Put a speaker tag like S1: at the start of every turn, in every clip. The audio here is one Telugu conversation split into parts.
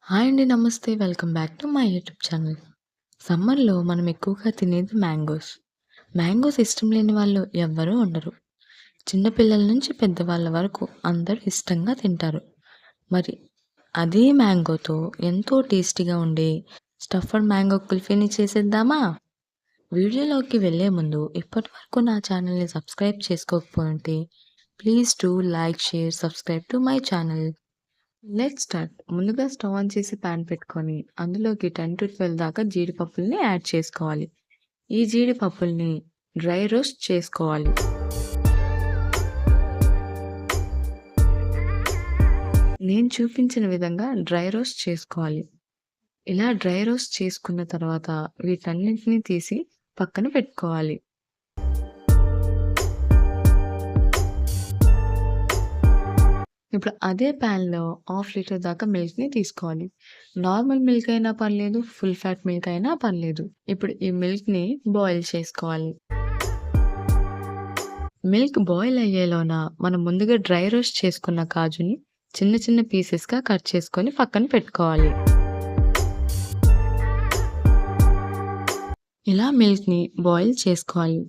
S1: హాయ్ అండి. నమస్తే. Welcome back to my YouTube channel. సమ్మర్‌లో మనం ఎక్కువగా తినేది మ్యాంగోస్. మ్యాంగోస్ ఇష్టం లేని వాళ్ళు ఎవ్వరూ ఉండరు. చిన్న పిల్లల నుంచి పెద్దవాళ్ళ వరకు అందరూ ఇష్టంగా తింటారు. మరి అదే మ్యాంగోతో ఎంతో టేస్టీగా ఉండే స్టఫ్డ్ మ్యాంగో కుల్ఫీని చేసేద్దామా? వీడియోలోకి వెళ్ళే ముందు ఇప్పటివరకు నా ఛానల్‌ని సబ్స్క్రైబ్ చేసుకోకపోయుంటే please do like, share, subscribe to my channel. Let's start. ముందుగా స్టవ్ ఆన్ చేసి పాన్ పెట్టుకొని అందులోకి 10-12 దాకా జీడిపప్పుల్ని యాడ్ చేసుకోవాలి. ఈ జీడిపప్పుల్ని డ్రై రోస్ట్ చేసుకోవాలి. నేను చూపించిన విధంగా డ్రై రోస్ట్ చేసుకోవాలి. ఇలా డ్రై రోస్ట్ చేసుకున్న తర్వాత వీటన్నింటిని తీసి పక్కన పెట్టుకోవాలి. ఇప్పుడు అదే ప్యాన్‌లో హాఫ్ లీటర్ దాకా మిల్క్‌ని తీసుకోవాలి. నార్మల్ మిల్క్ అయినా పర్లేదు, ఫుల్ ఫ్యాట్ మిల్క్ అయినా పర్లేదు. ఇప్పుడు ఈ మిల్క్‌ని బాయిల్ చేసుకోవాలి. మిల్క్ బాయిల్ అయ్యేలోన మనం ముందుగా డ్రై రోస్ట్ చేసుకున్న కాజుని చిన్న చిన్న పీసెస్‌గా కట్ చేసుకొని పక్కన పెట్టుకోవాలి. ఇలా మిల్క్‌ని బాయిల్ చేసుకోవాలి.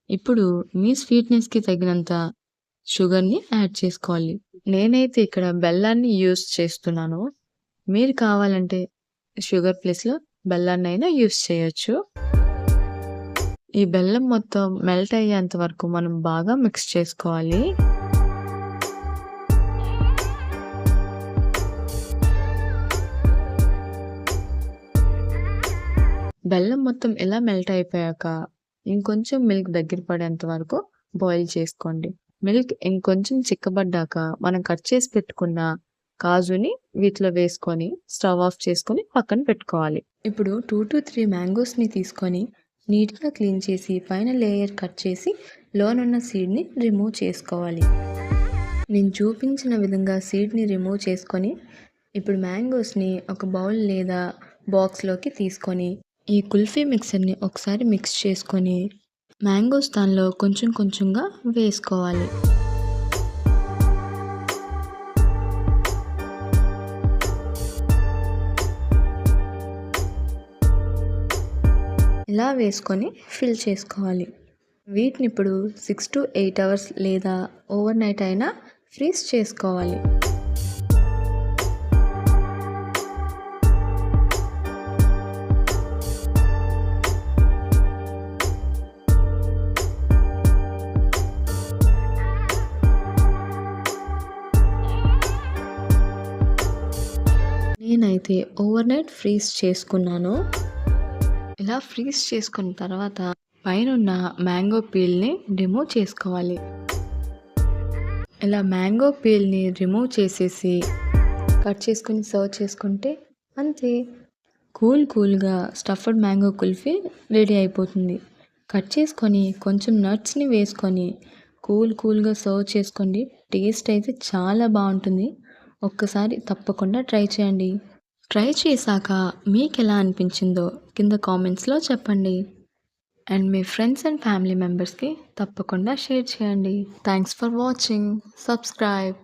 S1: ఇప్పుడు మీ స్వీట్‌నెస్‌కి తగినంత షుగర్‌ని యాడ్ చేసుకోవాలి. నేనైతే ఇక్కడ బెల్లాన్ని యూజ్ చేస్తున్నాను. మీరు కావాలంటే షుగర్ ప్లేస్‌లో బెల్లాన్నైనా యూజ్ చేయొచ్చు. ఈ బెల్లం మొత్తం మెల్ట్ అయ్యేంత వరకు మనం బాగా మిక్స్ చేసుకోవాలి. బెల్లం మొత్తం ఇలా మెల్ట్ అయిపోయాక ఇంకొంచెం మిల్క్ దగ్గర పడేంత వరకు బాయిల్ చేసుకోండి. మిల్క్ ఇంకొంచెం చిక్కబడ్డాక మనం కట్ చేసి పెట్టుకున్న కాజుని వీటిలో వేసుకొని స్టవ్ ఆఫ్ చేసుకొని పక్కన పెట్టుకోవాలి. ఇప్పుడు 2-3 మ్యాంగోస్‌ని తీసుకొని నీట్‌గా క్లీన్ చేసి పైన లేయర్ కట్ చేసి లోనున్న సీడ్‌ని రిమూవ్ చేసుకోవాలి. నేను చూపించిన విధంగా సీడ్‌ని రిమూవ్ చేసుకొని ఇప్పుడు మ్యాంగోస్‌ని ఒక బౌల్ లేదా బాక్స్‌లోకి తీసుకొని ఈ కుల్ఫీ మిక్సర్‌ని ఒకసారి మిక్స్ చేసుకొని మ్యాంగోస్ దానిలో కొంచెం కొంచెంగా వేసుకోవాలి. ఇలా వేసుకొని ఫిల్ చేసుకోవాలి. వీటిని ఇప్పుడు 6-8 అవర్స్ లేదా ఓవర్ నైట్ అయినా ఫ్రీజ్ చేసుకోవాలి. నేనైతే ఓవర్ నైట్ ఫ్రీజ్ చేసుకున్నాను. ఇలా ఫ్రీజ్ చేసుకున్న తర్వాత పైనున్న మ్యాంగో పీల్‌ని రిమూవ్ చేసుకోవాలి. ఇలా మ్యాంగో పీల్‌ని రిమూవ్ చేసేసి కట్ చేసుకొని సర్వ్ చేసుకుంటే అంతే. కూల్‌గా స్టఫ్డ్ మ్యాంగో కుల్ఫీ రెడీ అయిపోతుంది. కట్ చేసుకొని కొంచెం నట్స్‌ని వేసుకొని కూల్‌గా సర్వ్ చేసుకోండి. టేస్ట్ అయితే చాలా బాగుంటుంది. ఒక్కసారి తప్పకుండా ట్రై చేయండి. ట్రై చేశాక మీకెలా అనిపించిందో కింద కామెంట్స్‌లో చెప్పండి. And me friends and family మెంబర్స్‌కి తప్పకుండా షేర్ చేయండి. Thanks for watching. సబ్స్క్రైబ్.